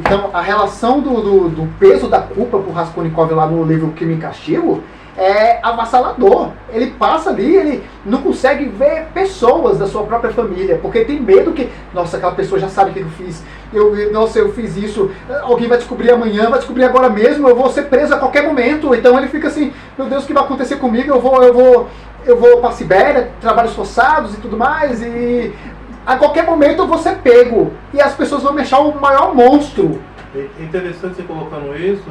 Então, a relação do peso da culpa pro Raskolnikov lá no livro Crime e Castigo é avassalador. Ele passa ali, ele não consegue ver pessoas da sua própria família, porque tem medo que, nossa, aquela pessoa já sabe o que eu fiz. Eu fiz isso, alguém vai descobrir amanhã, vai descobrir agora mesmo, eu vou ser preso a qualquer momento. Então ele fica assim, meu Deus, o que vai acontecer comigo? Eu vou pra Sibéria, trabalhos forçados e tudo mais, e a qualquer momento eu vou ser pego. E as pessoas vão me achar o maior monstro. É interessante você colocando isso.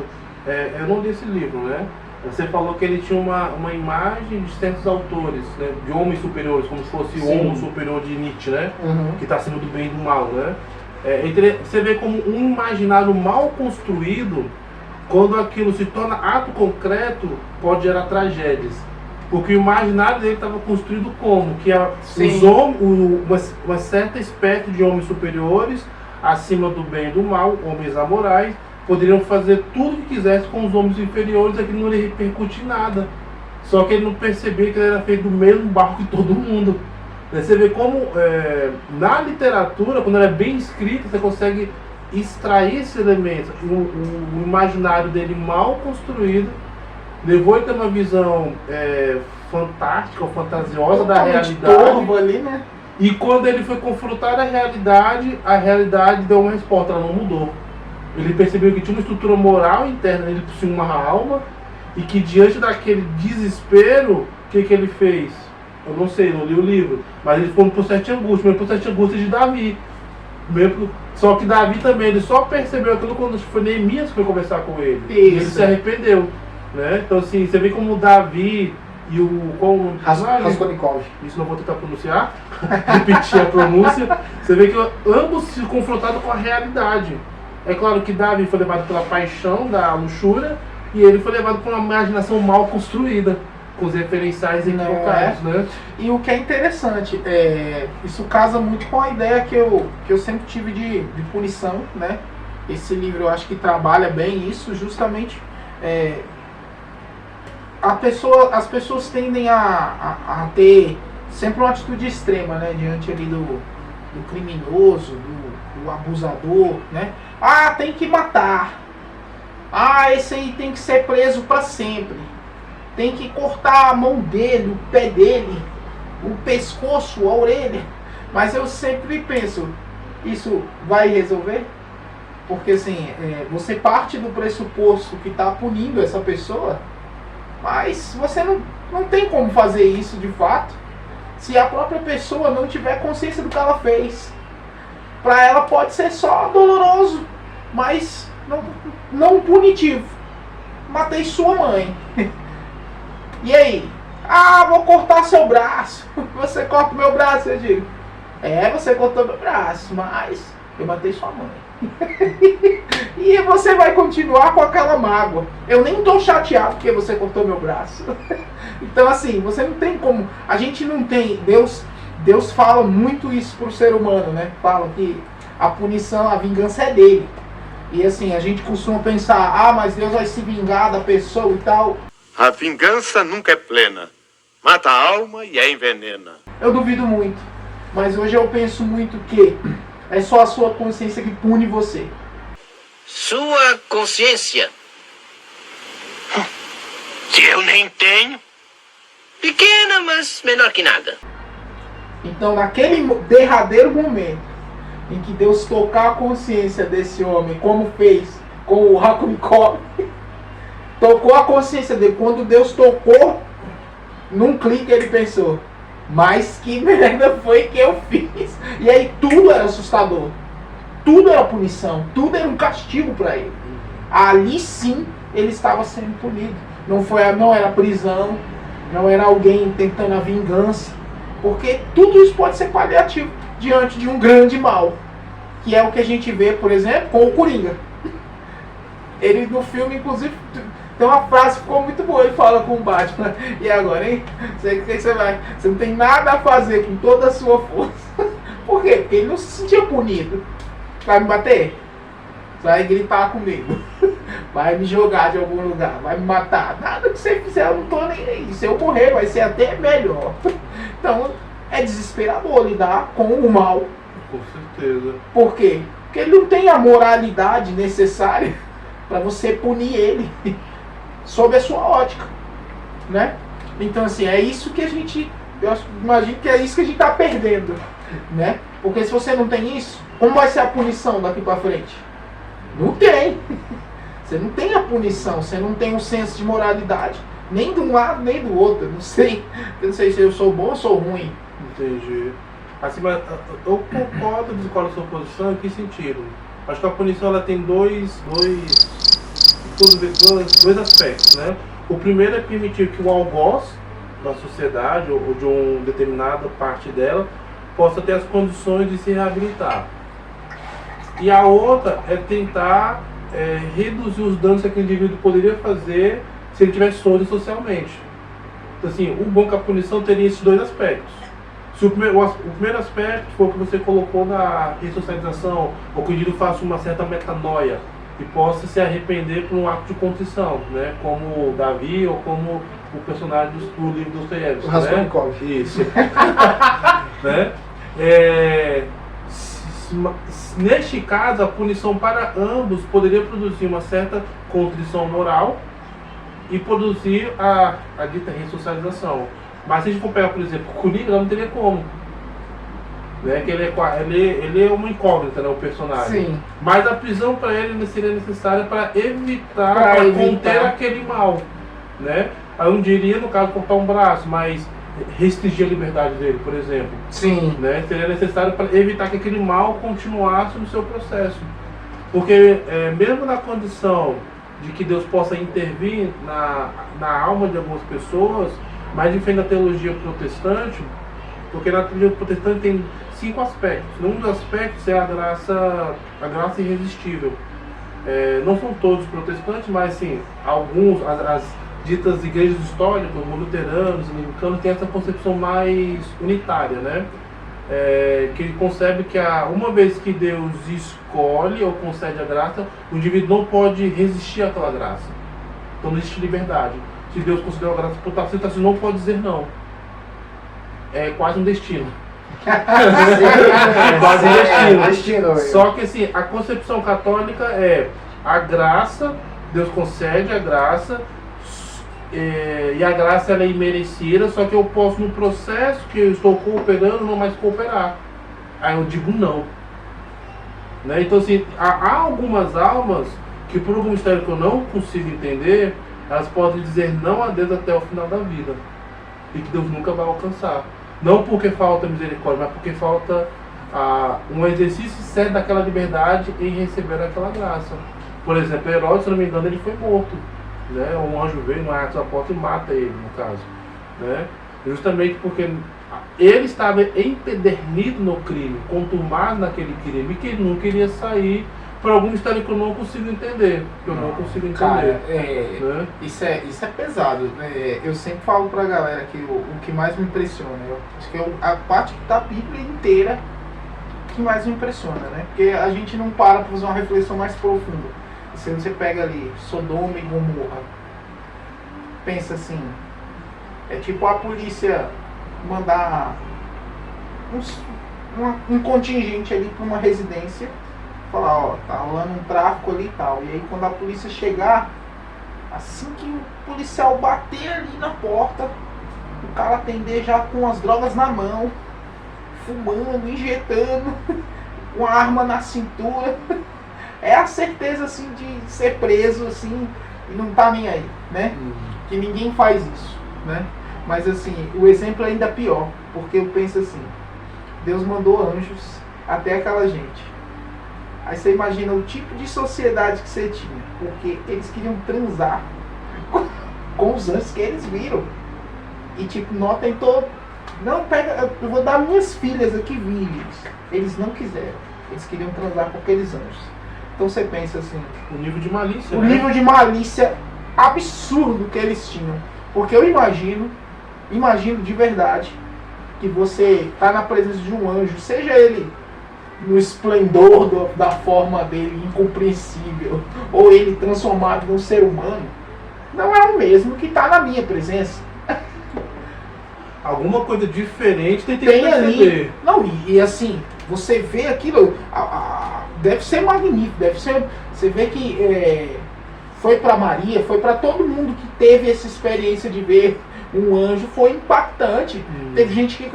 Eu não li esse livro, né? Você falou que ele tinha uma imagem de certos autores, né? De homens superiores, como se fosse o homo superior de Nietzsche, né? Que está acima do bem e do mal, né? Você vê como um imaginário mal construído, quando aquilo se torna ato concreto, pode gerar tragédias. Porque o imaginário dele estava construído como? Que uma certa espécie de homens superiores, acima do bem e do mal, homens amorais, poderiam fazer tudo o que quisesse com os homens inferiores, aquilo não ia repercutir nada. Só que ele não percebia que ele era feito do mesmo barro que todo mundo. Você vê como na literatura, quando ela é bem escrita, você consegue extrair esses elementos. O imaginário dele mal construído levou ele a ter uma visão fantástica ou fantasiosa da realidade. Ali, né? E quando ele foi confrontar a realidade deu uma resposta, ela não mudou. Ele percebeu que tinha uma estrutura moral interna, ele possuía uma alma, e que diante daquele desespero, o que ele fez? Eu não sei, não li o livro, mas ele foi no processo de angústia, mesmo processo de angústia de Davi. Só que Davi também, ele só percebeu aquilo quando foi Neemias que foi conversar com ele. Isso. E ele se arrependeu. Né? Então assim, você vê como Davi e o Raskolnikov. Isso não vou tentar pronunciar, repetir a pronúncia. Você vê que ambos se confrontaram com a realidade. É claro que Davi foi levado pela paixão da luxúria e ele foi levado por uma imaginação mal construída, com os referenciais equivocados, né? E o que é interessante, isso casa muito com a ideia que eu sempre tive de punição, né? Esse livro eu acho que trabalha bem isso, justamente as pessoas tendem a ter sempre uma atitude extrema, né? Diante ali do criminoso, do abusador, né? Ah, tem que matar. Ah, esse aí tem que ser preso para sempre. Tem que cortar a mão dele, o pé dele, o pescoço, a orelha. Mas eu sempre penso, isso vai resolver? Porque assim, você parte do pressuposto que está punindo essa pessoa, mas você não tem como fazer isso de fato se a própria pessoa não tiver consciência do que ela fez. Para ela pode ser só doloroso, mas não punitivo. Matei sua mãe. E aí? Ah, vou cortar seu braço. Você corta meu braço, eu digo. Você cortou meu braço, mas eu matei sua mãe. E você vai continuar com aquela mágoa. Eu nem tô chateado porque você cortou meu braço. Então assim, você não tem como. A gente não tem. Deus fala muito isso pro ser humano, né? Fala que a punição, a vingança é dele. E assim, a gente costuma pensar, mas Deus vai se vingar da pessoa e tal. A vingança nunca é plena. Mata a alma e a envenena. Eu duvido muito. Mas hoje eu penso muito que é só a sua consciência que pune você. Sua consciência? Se eu nem tenho. Pequena, mas melhor que nada. Então, naquele derradeiro momento em que Deus tocar a consciência desse homem, como fez com o Raskolnikov, tocou a consciência dele. Quando Deus tocou, num clique ele pensou, mas que merda foi que eu fiz? E aí tudo era assustador. Tudo era punição. Tudo era um castigo para ele. Ali sim ele estava sendo punido. Não era prisão. Não era alguém tentando a vingança. Porque tudo isso pode ser paliativo diante de um grande mal. Que é o que a gente vê, por exemplo, com o Coringa. Ele no filme, inclusive, tem uma frase que ficou muito boa. Ele fala com o Batman: e agora, hein? Você não tem nada a fazer com toda a sua força. Por quê? Porque ele não se sentia punido. Vai me bater? Vai gritar comigo? Vai me jogar de algum lugar? Vai me matar? Nada que você fizer, eu não tô nem aí. Se eu morrer, vai ser até melhor. Então, é desesperador lidar com o mal. Com certeza. Por quê? Porque ele não tem a moralidade necessária para você punir ele sob a sua ótica, né? Então, assim, é isso que a gente... Eu imagino que é isso que a gente está perdendo, né? Porque se você não tem isso, como vai ser a punição daqui para frente? Não tem. Você não tem a punição, você não tem um senso de moralidade, nem de um lado nem do outro. Não sei. Eu não sei se eu sou bom ou sou ruim. Entendi. Assim, mas eu concordo com a sua posição. Em que sentido? Acho que a punição ela tem dois aspectos, né? O primeiro é permitir que o algoz da sociedade ou de uma determinada parte dela possa ter as condições de se reabilitar. E a outra é tentar reduzir os danos que aquele indivíduo poderia fazer se ele tivesse solto socialmente. Então, assim, o bom que a punição teria esses dois aspectos. Se o primeiro aspecto for o que você colocou na ressocialização, ou que o indivíduo faça uma certa metanoia e possa se arrepender por um ato de contrição, né? Como Davi ou como o personagem do livro do Dostoiévski, O Raskolnikov. né? Isso. Né? Neste caso, a punição para ambos poderia produzir uma certa contrição moral e produzir a dita ressocialização. Mas se a gente for pegar, por exemplo, o Coringa, não teria como. Né? Que ele é uma incógnita, né, o personagem. Sim. Mas a prisão para ele seria necessária para evitar, conter aquele mal. Né? Aí eu diria, no caso, cortar um braço, mas restringir a liberdade dele, por exemplo. Sim. Né? Seria necessário para evitar que aquele mal continuasse no seu processo. Porque mesmo na condição de que Deus possa intervir na alma de algumas pessoas, mas diferente da teologia protestante, porque na teologia protestante tem 5 aspectos. Um dos aspectos é a graça irresistível. Não são todos protestantes, mas sim, alguns, as ditas igrejas históricas, como luteranos, anglicanos, têm essa concepção mais unitária, né? Que ele concebe que uma vez que Deus escolhe ou concede a graça, o indivíduo não pode resistir àquela graça. Então não existe liberdade. Se Deus concedeu a graça por Tarcísio, Tarcísio não pode dizer não. É quase um destino. É quase um destino. Só que assim, a concepção católica é a graça, Deus concede a graça, e a graça ela é imerecida, só que eu posso, no processo que eu estou cooperando, não mais cooperar. Aí eu digo não. Né? Então assim, há algumas almas que por algum mistério que eu não consigo entender, elas podem dizer não a Deus até o final da vida. E que Deus nunca vai alcançar. Não porque falta misericórdia, mas porque falta um exercício sério daquela liberdade em receber aquela graça. Por exemplo, Herodes, se não me engano, ele foi morto. Né? Um anjo veio no ato da porta e mata ele, no caso. Né? Justamente porque ele estava empedernido no crime, contumado naquele crime, que ele não queria sair por algum mistério que eu não consigo entender. Cara, né? isso é pesado. Eu sempre falo pra galera que o que mais me impressiona, acho que a parte da Bíblia inteira que mais me impressiona, né? Porque a gente não para pra fazer uma reflexão mais profunda. Se você pega ali Sodoma e Gomorra, pensa assim, é tipo a polícia mandar um contingente ali para uma residência, falar, ó, tá rolando um tráfico ali e tal. E aí quando a polícia chegar, assim que o policial bater ali na porta, o cara atender já com as drogas na mão, fumando, injetando, com a arma na cintura. É a certeza assim de ser preso assim e não tá nem aí, né? Que ninguém faz isso, né? Mas assim, o exemplo é ainda pior, porque eu penso assim, Deus mandou anjos até aquela gente. Aí você imagina o tipo de sociedade que você tinha, porque eles queriam transar com os anjos que eles viram. E tipo, notem todo. Não, pega, eu vou dar minhas filhas aqui virgens. Eles não quiseram. Eles queriam transar com aqueles anjos. Então você pensa assim, o nível de malícia, o né? nível de malícia absurdo que eles tinham. Porque eu imagino de verdade, que você está na presença de um anjo, seja ele no esplendor da forma dele, incompreensível, ou ele transformado num ser humano, não é o mesmo que está na minha presença. Alguma coisa diferente tem que Tem perceber. ali. Não, e assim, você vê aquilo, deve ser magnífico, deve ser. Você vê que foi para Maria, foi para todo mundo que teve essa experiência de ver um anjo, foi impactante. Teve gente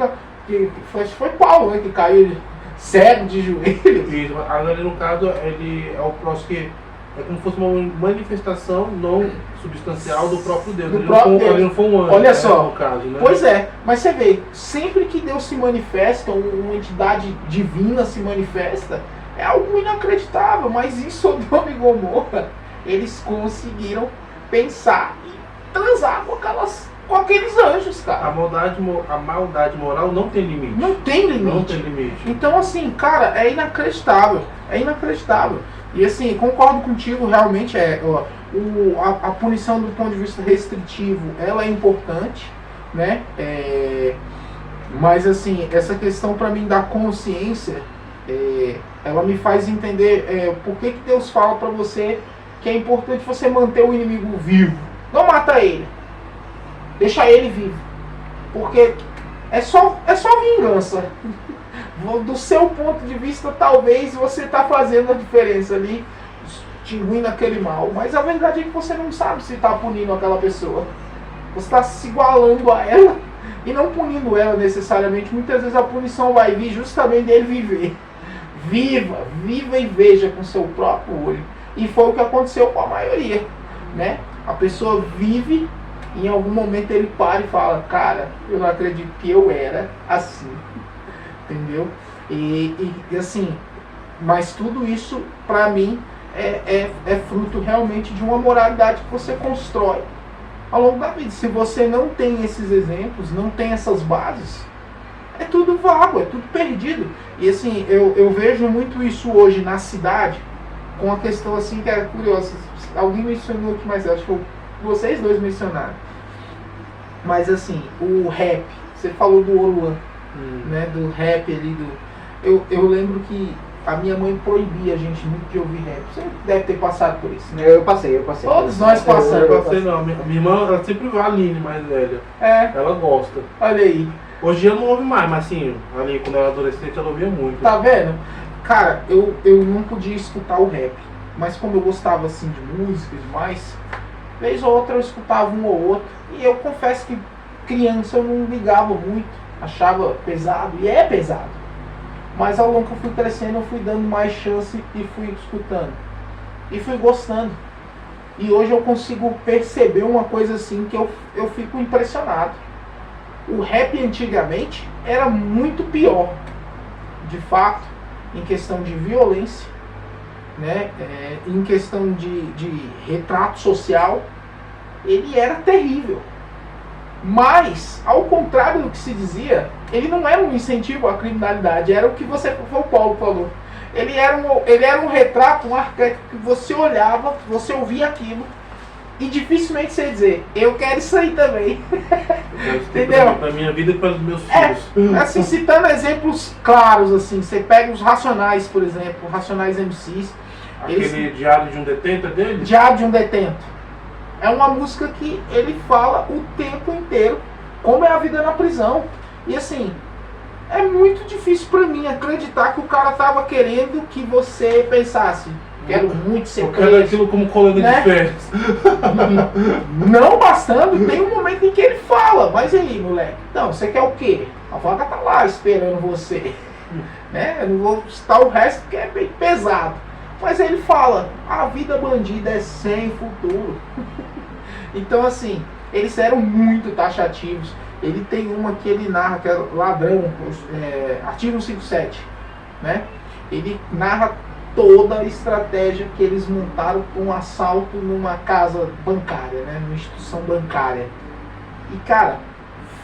que foi Paulo, né, que caiu cego de joelhos. Isso, agora no caso ele é o próximo que é como se fosse uma manifestação não substancial do próprio Deus. Ele não foi um anjo. Olha só, no caso, né? Pois é, mas você vê, sempre que Deus se manifesta, uma entidade divina se manifesta, é algo inacreditável, mas em Sodoma e Gomorra, eles conseguiram pensar e transar com aqueles anjos, cara. A maldade moral não tem limite. Não tem limite. Não tem limite. Então, assim, cara, é inacreditável. É inacreditável. E assim, concordo contigo, realmente a punição do ponto de vista restritivo, ela é importante, né? Mas assim, essa questão para mim da consciência, ela me faz entender por que Deus fala para você que é importante você manter o inimigo vivo. Não mata ele. Deixa ele vivo. Porque é só vingança. Do seu ponto de vista, talvez você está fazendo a diferença ali, extinguindo aquele mal. Mas a verdade é que você não sabe se está punindo aquela pessoa. Você está se igualando a ela e não punindo ela necessariamente. Muitas vezes a punição vai vir justamente dele viver. Viva e veja com seu próprio olho. E foi o que aconteceu com a maioria, né? A pessoa vive e em algum momento ele para e fala: cara, eu não acredito que eu era assim. Entendeu? E assim, mas tudo isso pra mim é fruto realmente de uma moralidade que você constrói ao longo da vida. Se você não tem esses exemplos, não tem essas bases, é tudo vago, é tudo perdido. E assim, eu vejo muito isso hoje na cidade, com uma questão assim que é curiosa. Alguém mencionou aqui, mas acho que vocês dois mencionaram. Mas assim, o rap, você falou do Oluan, né, do rap ali, eu lembro que a minha mãe proibia a gente muito de ouvir rap. Você deve ter passado por isso, né? Eu passei. Todos nós passamos. Eu passei não, minha irmã, ela sempre viu a Aline mais velha. Ela gosta. Olha aí. Hoje eu não ouve mais, mas assim, ali quando eu era adolescente ela ouvia muito. Tá vendo? Cara, eu não podia escutar o rap, mas como eu gostava assim de música e demais, vez ou outra eu escutava um ou outro, e eu confesso que criança eu não ligava muito, achava pesado, e é pesado. Mas ao longo que eu fui crescendo, eu fui dando mais chance e fui escutando. E fui gostando. E hoje eu consigo perceber uma coisa assim que eu fico impressionado. O rap antigamente era muito pior, de fato, em questão de violência, né? Em questão de retrato social, ele era terrível. Mas, ao contrário do que se dizia, ele não era um incentivo à criminalidade, era o que o Paulo falou. Ele era um retrato, um arquétipo que você olhava, você ouvia aquilo, e dificilmente você ia dizer, eu quero isso aí também. Entendeu? Pra minha vida e para os meus filhos. Assim, citando exemplos claros, assim, você pega os Racionais, por exemplo, Racionais MCs. Aquele Diário de um Detento dele? Diário de um Detento. É uma música que ele fala o tempo inteiro como é a vida na prisão. E assim, é muito difícil pra mim acreditar que o cara tava querendo que você pensasse, quero muito ser preso. Eu quero aquilo como colega, né? De férias. Não bastando, tem um momento em que ele fala, mas aí, moleque, então, você quer o quê? A vaga tá lá esperando você. Né? Eu não vou citar o resto porque é bem pesado. Mas ele fala, a vida bandida é sem futuro. Então assim, eles eram muito taxativos. Ele tem uma que ele narra, que é ladrão, artigo 157, né? Ele narra toda a estratégia que eles montaram para um assalto numa casa bancária, né? Numa instituição bancária. E cara,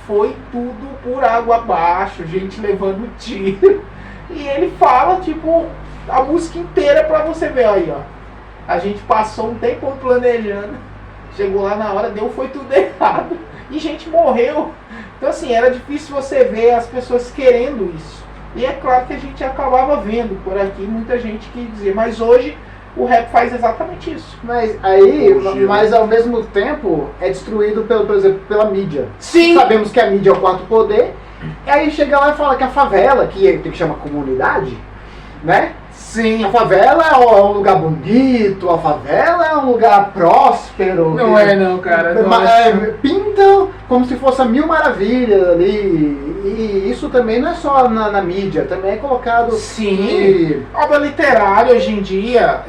foi tudo por água abaixo, gente levando tiro. E ele fala, tipo, a música inteira pra você ver aí, ó. A gente passou um tempo planejando, chegou lá na hora, foi tudo errado e gente morreu. Então assim, era difícil você ver as pessoas querendo isso. E é claro que a gente acabava vendo por aqui muita gente que dizia, mas hoje o rap faz exatamente isso. Mas aí, mas ao mesmo tempo é destruído por exemplo, pela mídia. Sim. Sabemos que a mídia é o quarto poder. E aí chega lá e fala que a favela, que chama comunidade, né? Sim. A favela é um lugar bonito, a favela é um lugar próspero. Não é não, cara. Não Pintam como se fosse a mil maravilhas ali. E isso também não é só na mídia, também é colocado... Sim. Obra literária hoje em dia,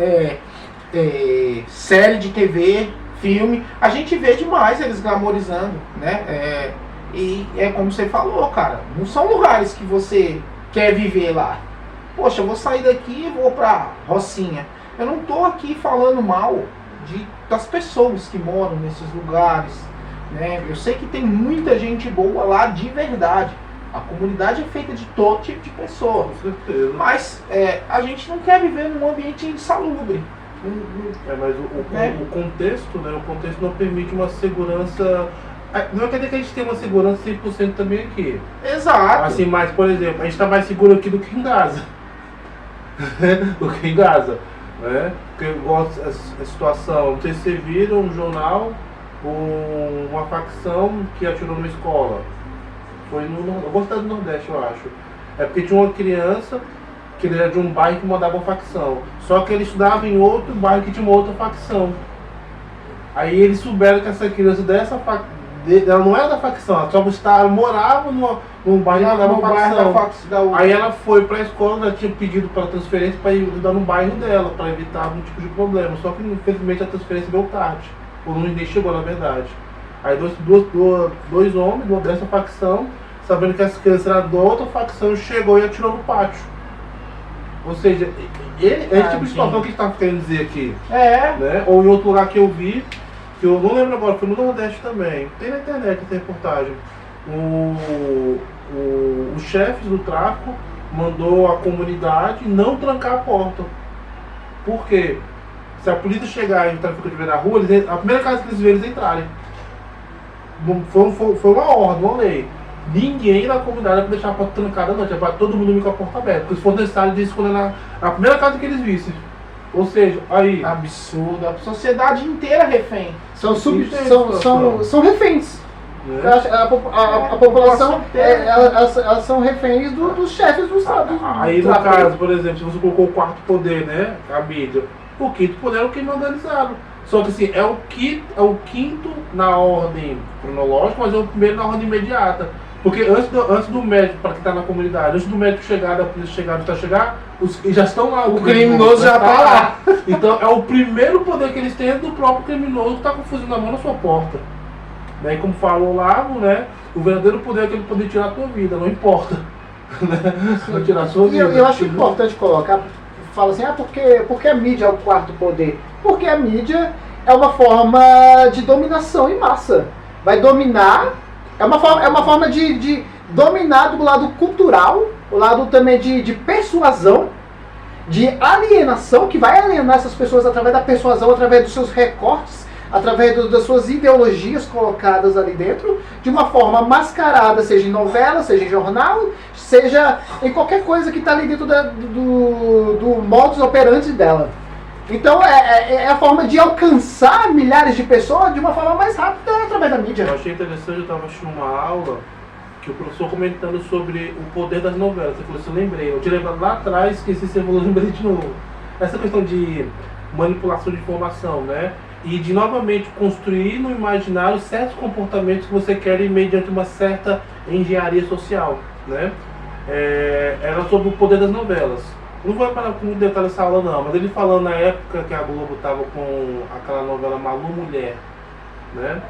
série de TV, filme, a gente vê demais eles glamorizando, né? E é como você falou, cara, não são lugares que você quer viver lá. Poxa, eu vou sair daqui e vou pra Rocinha. Eu não tô aqui falando mal das pessoas que moram nesses lugares, né? Eu sei que tem muita gente boa lá de verdade. A comunidade é feita de todo tipo de pessoa. Com certeza. Mas a gente não quer viver num ambiente insalubre. Mas o contexto, né? O contexto não permite uma segurança. Não quer dizer que a gente tem uma segurança 100% também aqui. Exato. Assim, mas, por exemplo, a gente está mais seguro aqui do que em Gaza. Do que em Gaza. Né? Porque igual a situação, não sei se vocês viram no jornal, uma facção que atirou numa escola. Foi no alguma cidade do Nordeste, eu acho. É porque tinha uma criança que ele era de um bairro que mandava uma facção. Só que ele estudava em outro bairro que tinha uma outra facção. Aí eles souberam que essa criança ela não era da facção, ela só morava num bairro que mandava facção. Aí ela foi pra escola, ela tinha pedido para transferência para ir estudar no bairro dela, para evitar algum tipo de problema. Só que infelizmente a transferência veio tarde, ou nem chegou na verdade. Aí dois homens dessa facção, sabendo que essa criança era da outra facção, chegou e atirou no pátio. Ou seja, esse tipo de situação que a gente está querendo dizer aqui. Né? Ou em outro lugar que eu vi, que eu não lembro agora, foi no Nordeste também. Tem na internet essa reportagem. Os chefes do tráfico mandou a comunidade não trancar a porta. Por quê? Se a polícia chegar e o tráfico estiver na rua, a primeira casa que eles verem, eles entrarem. Foi uma ordem, uma lei. Ninguém na comunidade vai deixar a porta trancada, não. É para todo mundo dormir com a porta aberta. Porque se for necessário, eles escolhem na primeira casa que eles vissem. Ou seja, aí... Absurdo. A sociedade inteira refém. São reféns. Né? A população, elas são reféns dos chefes do Estado. Aí no caso, por exemplo, se você colocou o quarto poder, né? A mídia. O quinto poder é o crime organizado. Só que assim, é o quinto na ordem cronológica, mas é o primeiro na ordem imediata. Porque antes do médico, para quem está na comunidade, antes do médico chegar, da polícia chegar, já estão lá. O criminoso já está lá. Então é o primeiro poder que eles têm do próprio criminoso que está com o fuzil na mão na sua porta. Daí, como falou lá, né, o verdadeiro poder é aquele poder tirar a tua vida, não importa. Né? Tirar a sua vida. E eu acho importante colocar, fala assim, porque a mídia é o quarto poder? Porque a mídia é uma forma de dominação em massa. Vai dominar, é uma forma de dominar do lado cultural, o lado também de persuasão, de alienação, que vai alienar essas pessoas através da persuasão, através dos seus recortes, através das suas ideologias colocadas ali dentro, de uma forma mascarada, seja em novela, seja em jornal, seja em qualquer coisa que está ali dentro do modus operandi dela. Então é a forma de alcançar milhares de pessoas de uma forma mais rápida através da mídia. Eu achei interessante, eu estava assistindo uma aula que o professor comentando sobre o poder das novelas. Ele falou assim, eu lembrei, eu tinha lembrado lá atrás, esqueci se eu lembrei de novo. Essa questão de manipulação de informação, né? E de novamente construir no imaginário certos comportamentos que você quer mediante uma certa engenharia social, né? Era sobre o poder das novelas. Não vou parar com muito detalhe essa aula não, mas ele falando na época que a Globo estava com aquela novela Malu Mulher, né?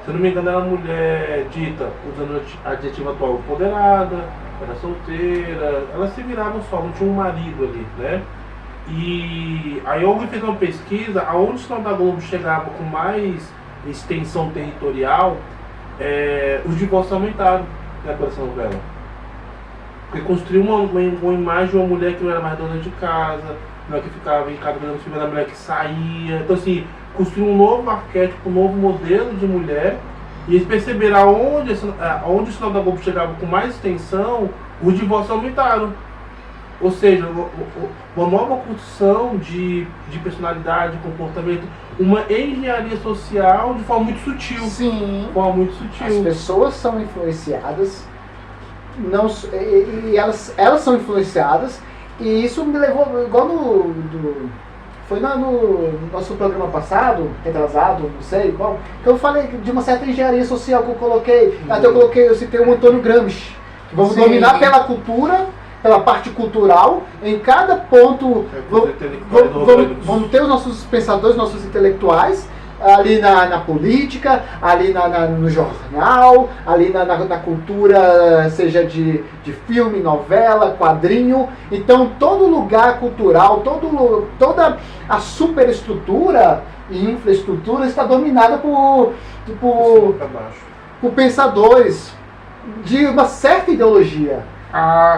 Se eu não me engano era mulher dita, usando a adjetivo atual, empoderada, era solteira, ela se virava só, não tinha um marido ali, né? E aí alguém fez uma pesquisa, aonde o sinal da Globo chegava com mais extensão territorial, os divórcios aumentaram, né, com essa novela. Porque construiu uma imagem de uma mulher que não era mais dona de casa, mulher que ficava em casa vendo filme da mulher que saía. Então assim, construiu um novo arquétipo, um novo modelo de mulher. E eles perceberam aonde o sinal da Globo chegava com mais extensão, os divórcios aumentaram. Ou seja, uma nova construção de personalidade, de comportamento, uma engenharia social de forma muito sutil. Sim. De forma muito sutil. As pessoas são influenciadas, elas são influenciadas E isso me levou, igual foi no nosso programa passado, retrasado, não sei qual, que eu falei de uma certa engenharia social que eu coloquei. Até eu citei o Antônio Gramsci. Que vamos dominar pela cultura, pela parte cultural, em cada ponto vamos ter os nossos pensadores, nossos intelectuais, ali na política, ali no jornal, ali na cultura, seja de filme, novela, quadrinho. Então todo lugar cultural, toda a superestrutura e infraestrutura está dominada por pensadores de uma certa ideologia.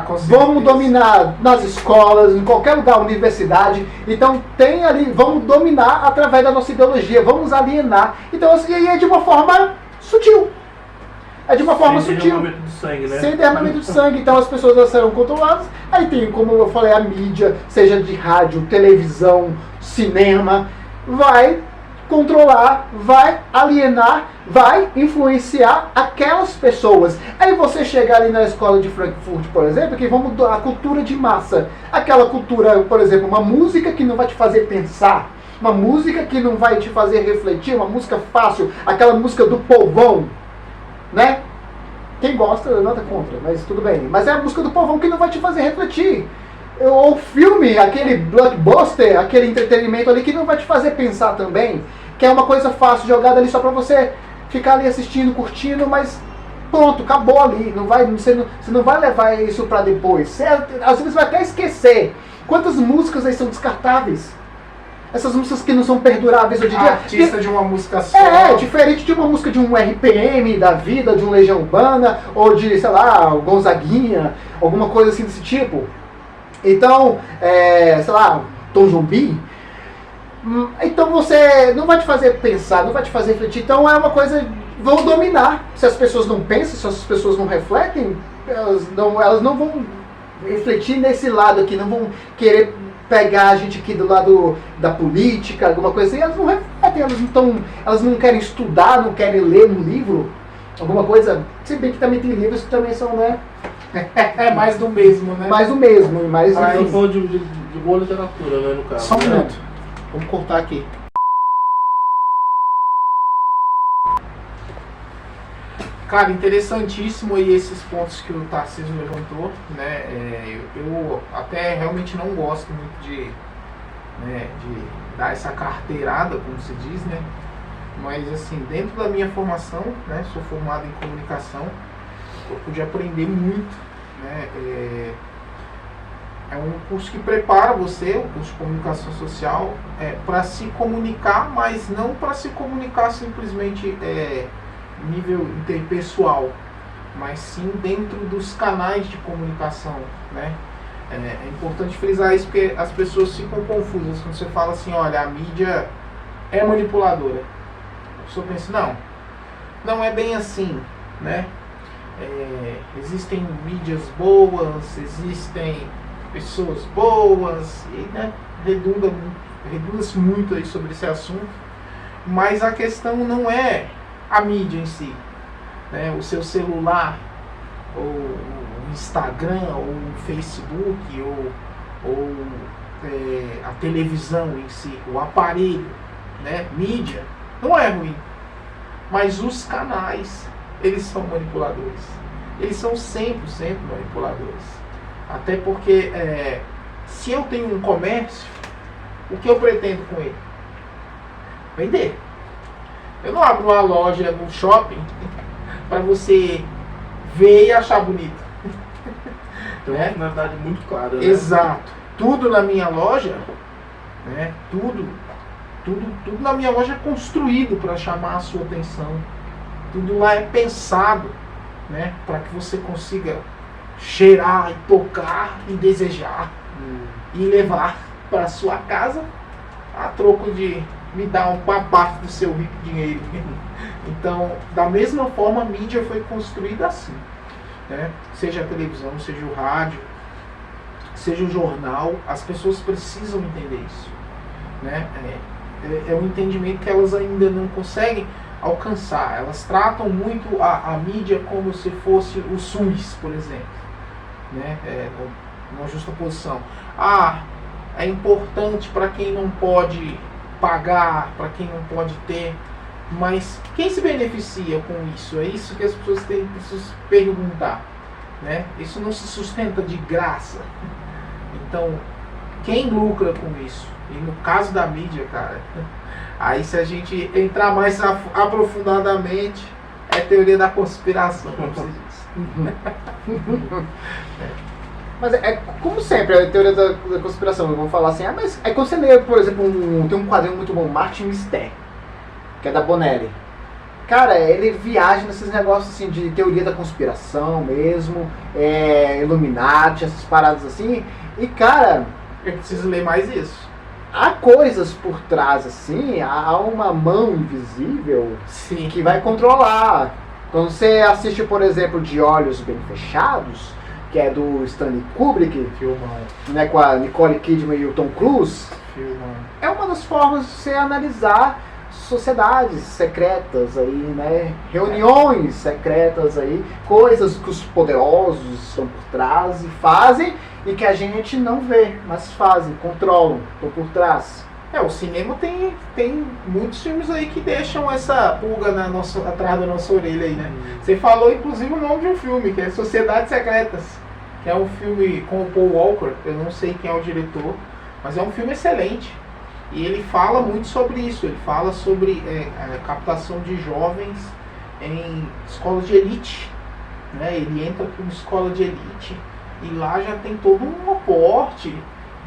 Com certeza. Vamos dominar nas escolas, em qualquer lugar, universidade. Então tem ali, vamos dominar através da nossa ideologia, vamos alienar. Então assim, é de uma forma sutil. É de uma forma sutil. Sem derramamento de sangue, né? Sem derramamento de sangue. Então as pessoas elas serão controladas. Aí tem, como eu falei, a mídia, seja de rádio, televisão, cinema, vai controlar, vai alienar, vai influenciar aquelas pessoas. Aí você chega ali na escola de Frankfurt, por exemplo, que vamos a cultura de massa. Aquela cultura, por exemplo, uma música que não vai te fazer pensar, uma música que não vai te fazer refletir, uma música fácil, aquela música do povão, né? Quem gosta, nada contra, mas tudo bem. Mas é a música do povão que não vai te fazer refletir. Ou filme, aquele blockbuster, aquele entretenimento ali que não vai te fazer pensar também, que é uma coisa fácil, jogada ali só pra você ficar ali assistindo, curtindo, mas pronto, acabou ali. Você não vai levar isso pra depois. Você, às vezes vai até esquecer. Quantas músicas aí são descartáveis? Essas músicas que não são perduráveis hoje em dia. Artista de uma música só. Diferente de uma música de um RPM da vida, de um Legião Urbana, ou de, sei lá, Gonzaguinha, alguma coisa assim desse tipo. Então, sei lá, Tom Jobim. Então você não vai te fazer pensar, não vai te fazer refletir. Então é uma coisa, vão dominar. Se as pessoas não pensam, se as pessoas não refletem, elas não vão refletir nesse lado aqui, não vão querer pegar a gente aqui do lado da política, alguma coisa assim. Elas não refletem, elas não querem estudar, não querem ler um livro, alguma coisa. Se bem que também tem livros que também são, né? É mais do mesmo, né? Mais do mesmo, mais eu tô falando de boa literatura, né, no caso. Só um minuto. Vamos cortar aqui. Cara, interessantíssimo aí esses pontos que o Tarcísio levantou, né? Eu até realmente não gosto muito de dar essa carteirada, como se diz, né? Mas assim, dentro da minha formação, né? Sou formado em comunicação, eu pude aprender muito, né? É um curso que prepara você, o curso de comunicação social, para se comunicar, mas não para se comunicar simplesmente nível interpessoal, mas sim dentro dos canais de comunicação, né? É importante frisar isso porque as pessoas ficam confusas quando você fala assim, olha, a mídia é manipuladora. A pessoa pensa, não é bem assim, né? Existem mídias boas, existem pessoas boas, e né, redunda-se muito aí sobre esse assunto, mas a questão não é a mídia em si, né? O seu celular, ou o Instagram, ou o Facebook, ou a televisão em si, o aparelho, né? Mídia não é ruim, mas os canais, eles são manipuladores, eles são 100% manipuladores. Até porque, se eu tenho um comércio, o que eu pretendo com ele? Vender. Eu não abro uma loja no shopping para você ver e achar bonito. Tem uma finalidade muito clara, né? Exato. Tudo na minha loja, né? Tudo na minha loja é construído para chamar a sua atenção. Tudo lá é pensado, né? Para que você consiga cheirar, e tocar e desejar e levar para sua casa a troco de me dar uma parte do seu rico dinheiro. Então, da mesma forma, a mídia foi construída assim, né? Seja a televisão, seja o rádio, seja o jornal, as pessoas precisam entender isso, né? É um entendimento que elas ainda não conseguem alcançar. Elas tratam muito a mídia como se fosse o SUS, por exemplo, né? numa justa posição. Ah, é importante para quem não pode pagar, para quem não pode ter, mas quem se beneficia com isso? É isso que as pessoas têm que se perguntar, né? Isso não se sustenta de graça. Então, quem lucra com isso? E no caso da mídia, cara, aí se a gente entrar mais aprofundadamente, é teoria da conspiração, como se diz. Mas como sempre, a teoria da conspiração, eu vou falar assim, mas é quando você lê, por exemplo, tem um quadrinho muito bom, Martin Mister, que é da Bonelli. Cara, ele viaja nesses negócios assim de teoria da conspiração mesmo, Illuminati, essas paradas assim, e cara, Eu preciso ler mais isso. há coisas por trás assim, há uma mão invisível Sim. que vai controlar. Quando você assiste, por exemplo, De Olhos Bem Fechados, que é do Stanley Kubrick, Filmão. né, com a Nicole Kidman e o Tom Cruise, Filmão. é uma das formas de você analisar sociedades secretas aí, né, reuniões secretas aí, coisas que os poderosos estão por trás e fazem e que a gente não vê, mas fazem, controlam, estão por trás. O cinema tem muitos filmes aí que deixam essa pulga atrás da nossa orelha aí, né? Você falou inclusive o nome de um filme, que é Sociedades Secretas, que é um filme com o Paul Walker, eu não sei quem é o diretor, mas é um filme excelente. E ele fala muito sobre isso, ele fala sobre a captação de jovens em escolas de elite, né? Ele entra para uma escola de elite e lá já tem todo um aporte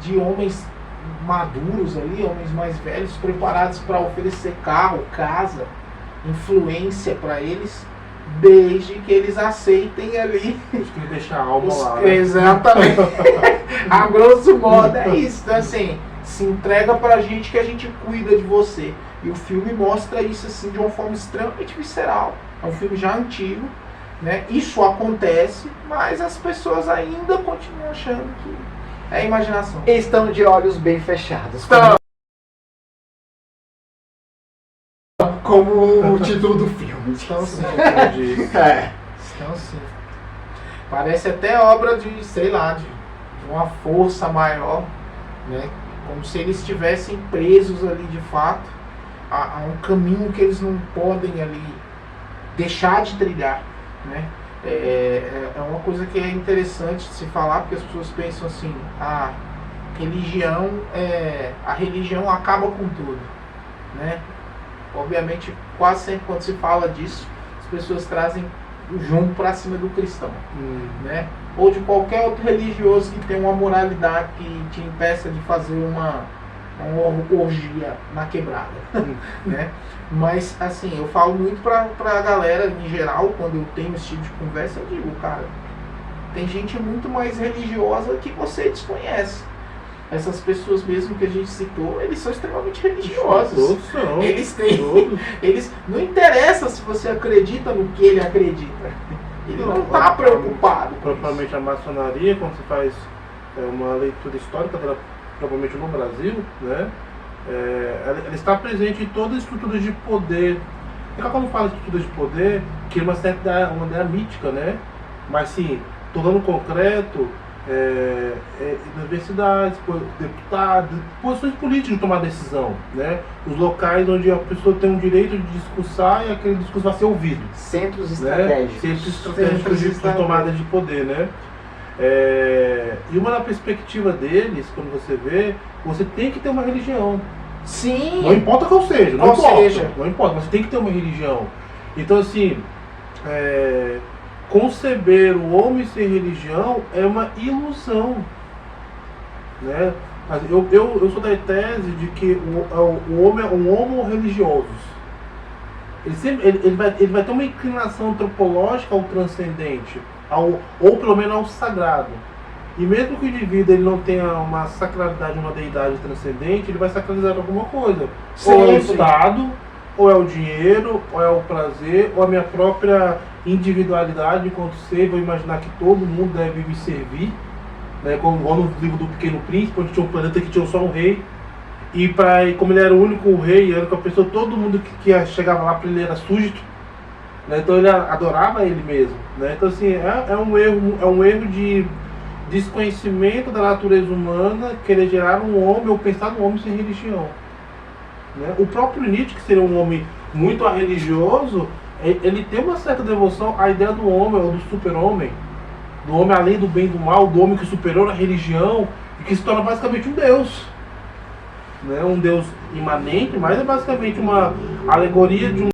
de homens maduros ali, homens mais velhos, preparados para oferecer carro, casa, influência para eles, desde que eles aceitem ali. Os que deixam a alma lá. Né? Exatamente. A grosso modo é isso. Então assim, se entrega pra gente que a gente cuida de você. E o filme mostra isso assim de uma forma extremamente visceral. É um filme já antigo, né? Isso acontece, mas as pessoas ainda continuam achando que é imaginação. Estão de olhos bem fechados. Como o título do filme. Estão sim. É. Estão sim. Parece até obra de, sei lá, de uma força maior, né? Como se eles estivessem presos ali de fato a um caminho que eles não podem ali deixar de trilhar, né? É uma coisa que é interessante de se falar, porque as pessoas pensam assim, a religião acaba com tudo, né? Obviamente, quase sempre quando se fala disso, as pessoas trazem o jogo para cima do cristão, né? Ou de qualquer outro religioso que tem uma moralidade que te impeça de fazer uma orgia na quebrada, né? Mas assim, eu falo muito pra galera em geral, quando eu tenho esse tipo de conversa, eu digo, cara, tem gente muito mais religiosa que você desconhece. Essas pessoas mesmo que a gente citou, eles são extremamente religiosos. Todos são. Eles têm. Todos. Eles não interessa se você acredita no que ele acredita. Ele não está preocupado. Propriamente a maçonaria, quando se faz uma leitura histórica dela, provavelmente no Brasil, né? Ela está presente em todas as estruturas de poder. E quando fala de estruturas de poder, que é uma ideia mítica, né? Mas sim, tornando concreto, universidades, deputados, posições políticas de tomar decisão, né? Os locais onde a pessoa tem o direito de discursar e aquele discurso vai ser ouvido. Centros Né? estratégicos. Centros estratégicos de tomada de poder, né? E uma da perspectiva deles, quando você vê, você tem que ter uma religião. Sim. Não importa qual seja, não Qual importa, seja. não importa, mas você tem que ter uma religião. Então assim, conceber o homem sem religião é uma ilusão, né? Eu sou da tese de que o homem é um homo religioso. Ele vai ter uma inclinação antropológica ao transcendente, ou pelo menos ao sagrado. E mesmo que o indivíduo ele não tenha uma sacralidade, uma deidade transcendente, ele vai sacralizar alguma coisa. Sim, ou é o sim. Estado, ou é o dinheiro, ou é o prazer, ou a minha própria individualidade enquanto ser. Vou imaginar que todo mundo deve me servir, né? Como no livro do Pequeno Príncipe, onde tinha um planeta que tinha só um rei. E como ele era o único rei, a única pessoa, todo mundo que chegava lá para ele era súdito, né? Então ele adorava ele mesmo, né? Então assim, é um erro desconhecimento da natureza humana querer gerar um homem ou pensar no homem sem religião. Né? O próprio Nietzsche, que seria um homem muito religioso, ele tem uma certa devoção à ideia do homem ou do super-homem, do homem além do bem e do mal, do homem que superou a religião e que se torna basicamente um deus. Né? Um deus imanente, mas é basicamente uma alegoria de um